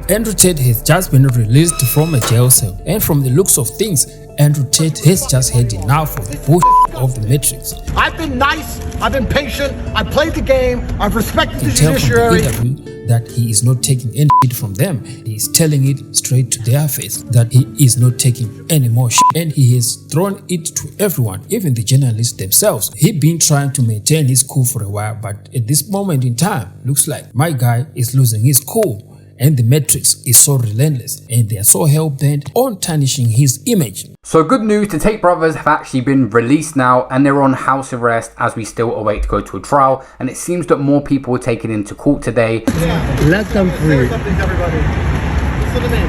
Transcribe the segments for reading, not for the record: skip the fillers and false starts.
Andrew Tate has just been released from a jail cell, and from the looks of things, Andrew Tate has just had enough of the bullshit of the Matrix. I've been nice, I've been patient, I've played the game, I've respected the Tell judiciary. from the interview that he is not taking any shit from them. He is telling it straight to their face that he is not taking any more shit, and he has thrown it to everyone, even the journalists themselves. He's been trying to maintain his cool for a while, but at this moment in time, looks like my guy is losing his cool. And the Matrix is so relentless, and they are so hell-bent on tarnishing his image. So good news, the Tate brothers have actually been released now, and they're on house arrest as we still await to go to a trial, and it seems that more people were taken into court today. Let them free. Everybody. Listen to me.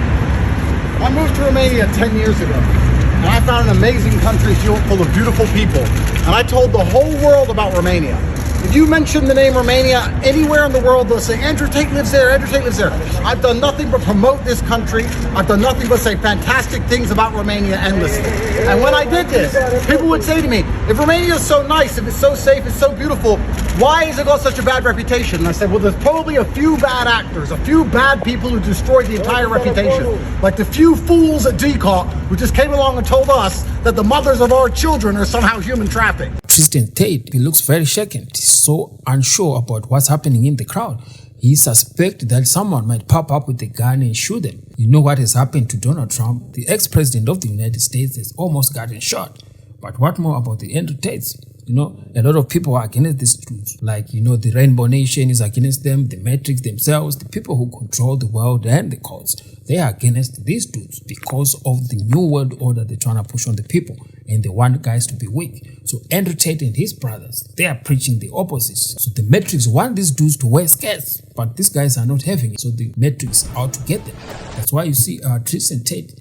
I moved to Romania 10 years ago, and I found an amazing country full of beautiful people, and I told the whole world about Romania. If you mention the name Romania anywhere in the world, they'll say, Andrew Tate lives there, Andrew Tate lives there. I've done nothing but promote this country. I've done nothing but say fantastic things about Romania endlessly. And when I did this, people would say to me, if Romania is so nice, if it's so safe, it's so beautiful, why has it got such a bad reputation? And I said, well, there's probably a few bad actors, a few bad people who destroyed the entire reputation. Like the few fools at DCOT who just came along and told us that the mothers of our children are somehow human trafficked. Tristan Tate, he looks very shaken. He's so unsure about what's happening in the crowd. He suspects that someone might pop up with a gun and shoot them. You know what has happened to Donald Trump? The ex-president of the United States has almost gotten shot. But what more about the Andrew Tates? You know, a lot of people are against these dudes. Like, you know, the Rainbow Nation is against them, the Matrix themselves, the people who control the world and the courts. They are against these dudes because of the new world order they're trying to push on the people, and they want guys to be weak. So Andrew Tate and his brothers, they are preaching the opposite. So the Matrix want these dudes to wear skirts, but these guys are not having it. So the Matrix is out to get them. That's why you see Tristan Tate,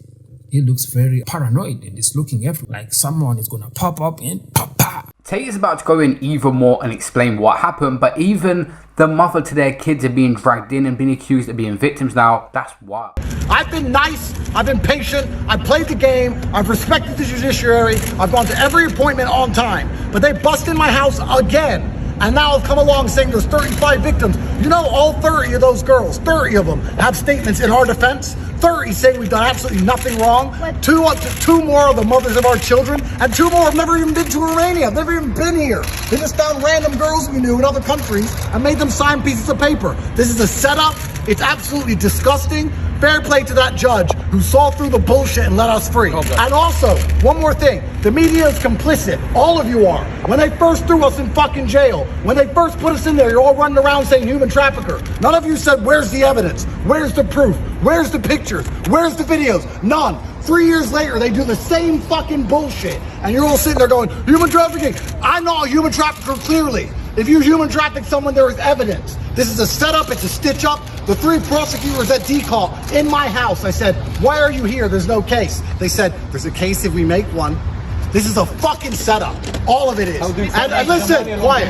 he looks very paranoid and is looking everywhere like someone is gonna pop up and pop. Tate is about to go in even more and explain what happened, but even the mother to their kids are being dragged in and being accused of being victims now. That's wild. I've been nice, I've been patient, I've played the game, I've respected the judiciary, I've gone to every appointment on time, but they bust in my house again. And now I've come along saying there's 35 victims. You know, all 30 of those girls, 30 of them have statements in our defense. 30 say we've done absolutely nothing wrong. Two more are the mothers of our children, and 2 more have never even been to Romania. They've never even been here. They just found random girls we knew in other countries and made them sign pieces of paper. This is a setup. It's absolutely disgusting. Fair play to that judge who saw through the bullshit and let us free. Okay. And also, one more thing, the media is complicit. All of you are. When they first threw us in fucking jail, when they first put us in there, you're all running around saying human trafficker. None of you said, where's the evidence? Where's the proof? Where's the pictures? Where's the videos? None. 3 years later, they do the same fucking bullshit. And you're all sitting there going, human trafficking. I'm not a human trafficker, clearly. If you human traffic someone, there is evidence. This is a setup, it's a stitch up. The 3 prosecutors at DCOT in my house, I said, why are you here? There's no case. They said, there's a case if we make one. This is a fucking setup. All of it is. And listen, quiet.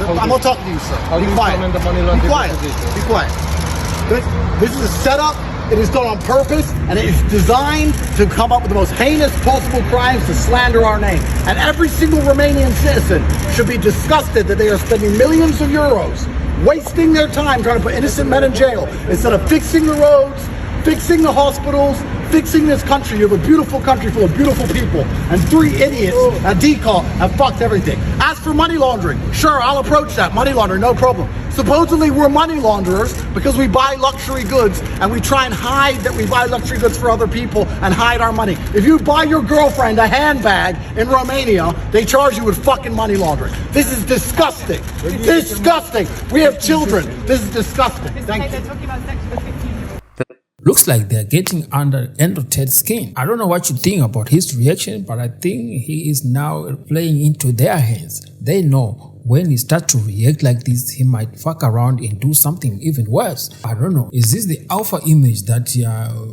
I'm not talking to you, sir. Be quiet. Be quiet. Be quiet. This is a setup. It is done on purpose, and it is designed to come up with the most heinous possible crimes to slander our name. And every single Romanian citizen should be disgusted that they are spending millions of euros wasting their time trying to put innocent men in jail instead of fixing the roads, fixing the hospitals, fixing this country. You have a beautiful country full of beautiful people, and 3 idiots at DCOT have fucked everything. As for money laundering, sure, I'll approach that. Money laundering, no problem. Supposedly we're money launderers because we buy luxury goods and we try and hide that we buy luxury goods for other people and hide our money. If you buy your girlfriend a handbag in Romania, they charge you with fucking money laundering. This is disgusting. Disgusting. We have children. This is disgusting. Thank you. Looks like they're getting under Andrew Tate's skin. I don't know what you think about his reaction, but I think he is now playing into their hands. They know when he starts to react like this, he might fuck around and do something even worse. I don't know. Is this the alpha image that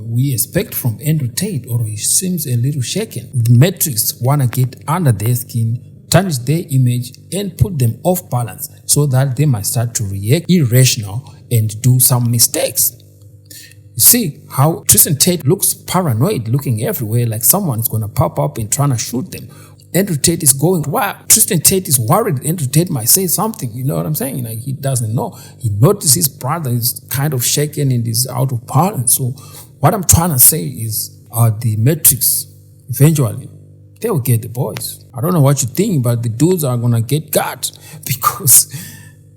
we expect from Andrew Tate, or he seems a little shaken? The Matrix wanna get under their skin, tarnish their image, and put them off balance so that they might start to react irrational and do some mistakes. You see how Tristan Tate looks paranoid, looking everywhere like someone is going to pop up and trying to shoot them. Andrew Tate is going wild. Tristan Tate is worried Andrew Tate might say something. You know what I'm saying? Like, he doesn't know. He noticed his brother is kind of shaken and is out of balance. So what I'm trying to say is the Matrix, eventually, they will get the boys. I don't know what you think, but the dudes are going to get got because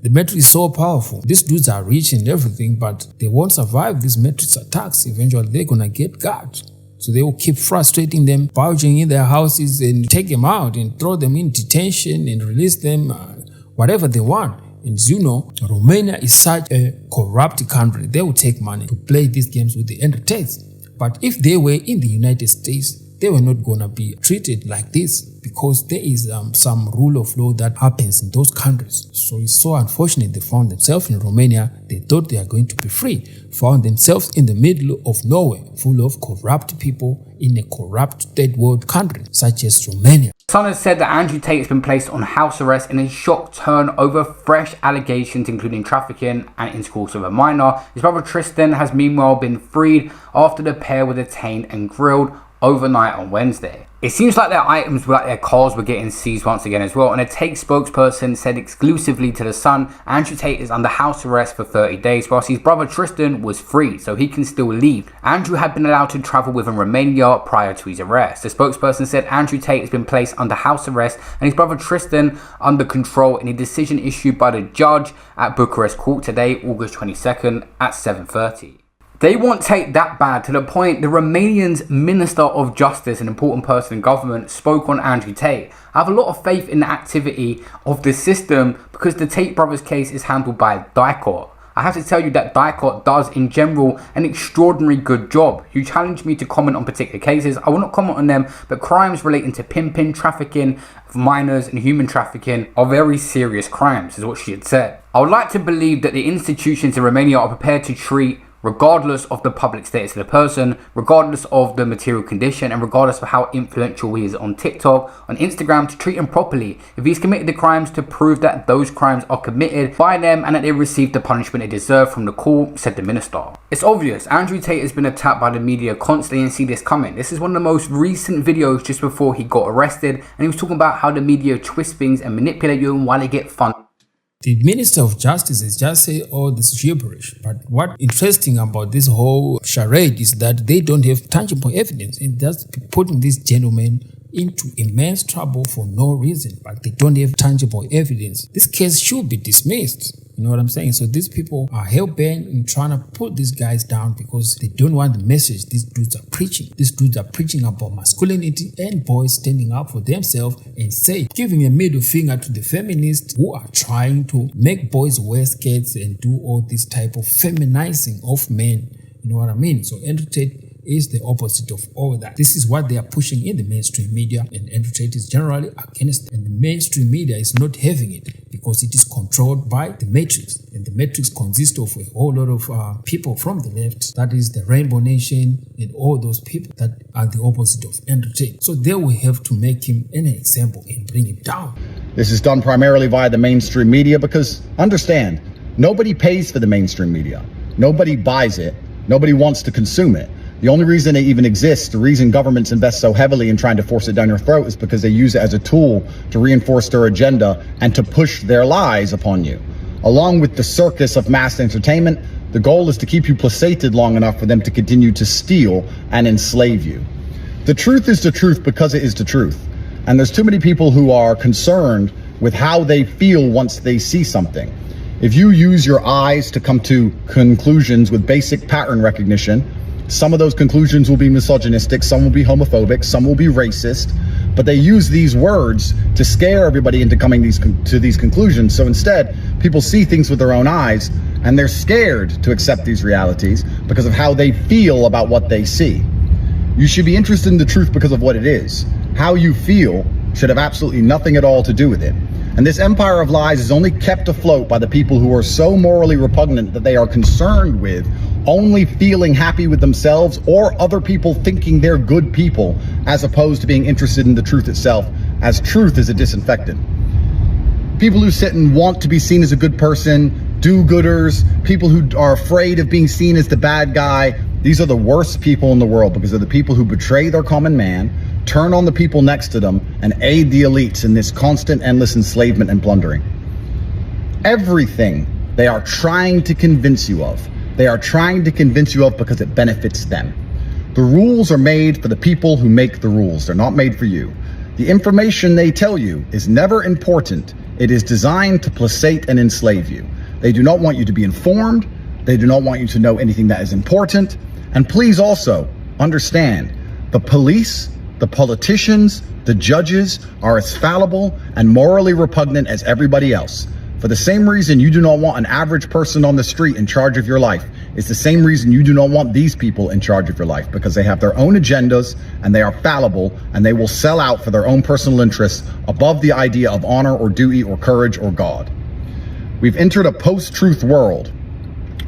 the Matrix is so powerful. These dudes are rich and everything, but they won't survive these Matrix attacks. Eventually, they're going to get got. So they will keep frustrating them, barging in their houses and take them out and throw them in detention and release them, whatever they want. And you know, Romania is such a corrupt country. They will take money to play these games with the entertainers. But if they were in the United States, they were not going to be treated like this because there is some rule of law that happens in those countries. So it's so unfortunate they found themselves in Romania. They thought they are going to be free, found themselves in the middle of nowhere, full of corrupt people in a corrupt third world country such as Romania. Sun has said that Andrew Tate has been placed on house arrest in a shock turn over fresh allegations including trafficking and intercourse with a minor. His brother Tristan has meanwhile been freed after the pair were detained and grilled overnight on Wednesday. It seems like their items, like their cars, were getting seized once again as well, and a Tate spokesperson said exclusively to The Sun, Andrew Tate is under house arrest for 30 days whilst his brother Tristan was free, so he can still leave. Andrew had been allowed to travel within Romania prior to his arrest. The spokesperson said Andrew Tate has been placed under house arrest and his brother Tristan under control in a decision issued by the judge at Bucharest Court today, August 22nd at 7:30. They want Tate that bad to the point the Romanian's Minister of Justice, an important person in government, spoke on Andrew Tate. I have a lot of faith in the activity of the system because the Tate brothers case is handled by DICOT. I have to tell you that DICOT does in general an extraordinary good job. You challenged me to comment on particular cases. I will not comment on them, but crimes relating to pimping, trafficking of minors and human trafficking are very serious crimes, is what she had said. I would like to believe that the institutions in Romania are prepared to treat, regardless of the public status of the person, regardless of the material condition, and regardless of how influential he is on TikTok, on Instagram, to treat him properly. If he's committed the crimes, to prove that those crimes are committed by them and that they received the punishment they deserve from the court, said the minister. It's obvious, Andrew Tate has been attacked by the media constantly and see this coming. This is one of the most recent videos just before he got arrested, and he was talking about how the media twist things and manipulate you and why they get funded. The Minister of Justice is just saying all this gibberish. But what's interesting about this whole charade is that they don't have tangible evidence. And that's putting these gentlemen into immense trouble for no reason. But they don't have tangible evidence. This case should be dismissed. You know what I'm saying? So these people are hell-bent in trying to put these guys down because they don't want the message these dudes are preaching. These dudes are preaching about masculinity and boys standing up for themselves and giving a middle finger to the feminists who are trying to make boys wear skirts and do all this type of feminizing of men. You know what I mean? So Andrew Tate is the opposite of all that. This is what they are pushing in the mainstream media, and Andrew Tate is generally against it. And the mainstream media is not having it because it is controlled by the Matrix. And the Matrix consists of a whole lot of people from the left, that is the Rainbow Nation and all those people that are the opposite of Andrew Tate. So they will have to make him an example and bring him down. This is done primarily via the mainstream media because, understand, nobody pays for the mainstream media. Nobody buys it. Nobody wants to consume it. The only reason it even exists, the reason governments invest so heavily in trying to force it down your throat, is because they use it as a tool to reinforce their agenda and to push their lies upon you. Along with the circus of mass entertainment, the goal is to keep you placated long enough for them to continue to steal and enslave you. The truth is the truth because it is the truth. And there's too many people who are concerned with how they feel once they see something. If you use your eyes to come to conclusions with basic pattern recognition, some of those conclusions will be misogynistic, some will be homophobic, some will be racist, but they use these words to scare everybody into coming to these conclusions. So instead, people see things with their own eyes and they're scared to accept these realities because of how they feel about what they see. You should be interested in the truth because of what it is. How you feel should have absolutely nothing at all to do with it. And this empire of lies is only kept afloat by the people who are so morally repugnant that they are concerned with only feeling happy with themselves or other people thinking they're good people, as opposed to being interested in the truth itself, as truth is a disinfectant. People who sit and want to be seen as a good person, do-gooders, people who are afraid of being seen as the bad guy. These are the worst people in the world because they're the people who betray their common man, turn on the people next to them, and aid the elites in this constant, endless enslavement and plundering. Everything they are trying to convince you of, they are trying to convince you of because it benefits them. The rules are made for the people who make the rules. They're not made for you. The information they tell you is never important. It is designed to placate and enslave you. They do not want you to be informed. They do not want you to know anything that is important. And please also understand, the police, the politicians, the judges are as fallible and morally repugnant as everybody else. For the same reason you do not want an average person on the street in charge of your life, it's the same reason you do not want these people in charge of your life, because they have their own agendas and they are fallible and they will sell out for their own personal interests above the idea of honor or duty or courage or God. We've entered a post-truth world.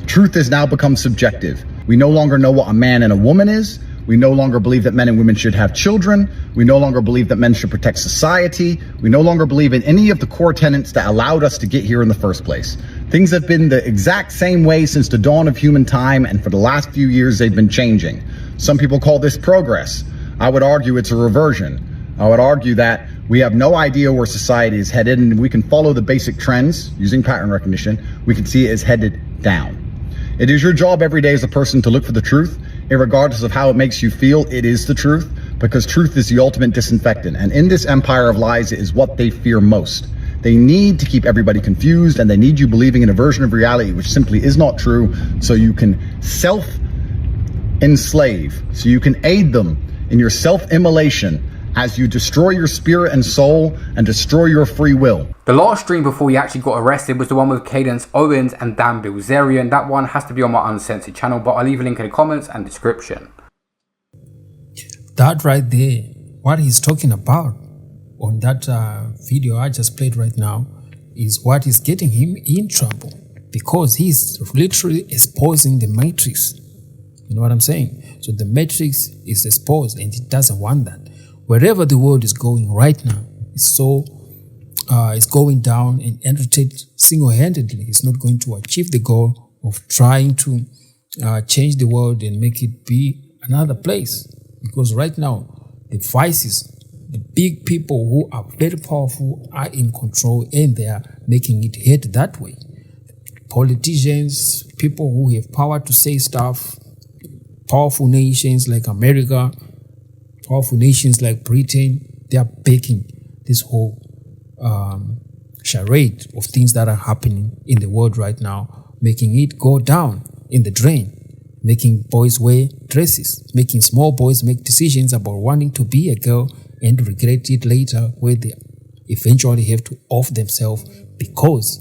Truth has now become subjective. We no longer know what a man and a woman is. We no longer believe that men and women should have children. We no longer believe that men should protect society. We no longer believe in any of the core tenets that allowed us to get here in the first place. Things have been the exact same way since the dawn of human time, and for the last few years they've been changing. Some people call this progress. I would argue it's a reversion. I would argue that we have no idea where society is headed, and we can follow the basic trends using pattern recognition. We can see it is headed down. It is your job every day as a person to look for the truth. Irregardless of how it makes you feel, it is the truth, because truth is the ultimate disinfectant. And in this empire of lies, it is what they fear most. They need to keep everybody confused, and they need you believing in a version of reality which simply is not true, so you can self-enslave, so you can aid them in your self-immolation as you destroy your spirit and soul and destroy your free will. The last stream before he actually got arrested was the one with Cadence Owens and Dan Bilzerian. That one has to be on my uncensored channel, but I'll leave a link in the comments and description. That right there, what he's talking about on that video I just played right now, is what is getting him in trouble, because he's literally exposing the matrix. You know what I'm saying? So the matrix is exposed, and it doesn't want that. Wherever the world is going right now, it's going down, and Andrew Tate single-handedly is not going to achieve the goal of trying to change the world and make it be another place. Because right now, the vices, the big people who are very powerful are in control, and they are making it head that way. Politicians, people who have power to say stuff, powerful nations like America, powerful nations like Britain, they are backing this whole charade of things that are happening in the world right now, making it go down in the drain, making boys wear dresses, making small boys make decisions about wanting to be a girl and regret it later, where they eventually have to off themselves because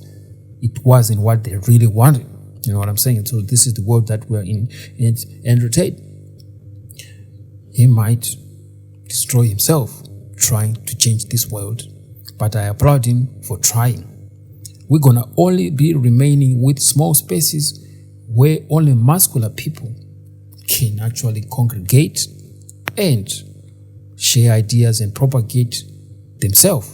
it wasn't what they really wanted. You know what I'm saying? So this is the world that we're in. And Andrew Tate, he might destroy himself trying to change this world, but I applaud him for trying. We're gonna only be remaining with small spaces where only muscular people can actually congregate and share ideas and propagate themselves.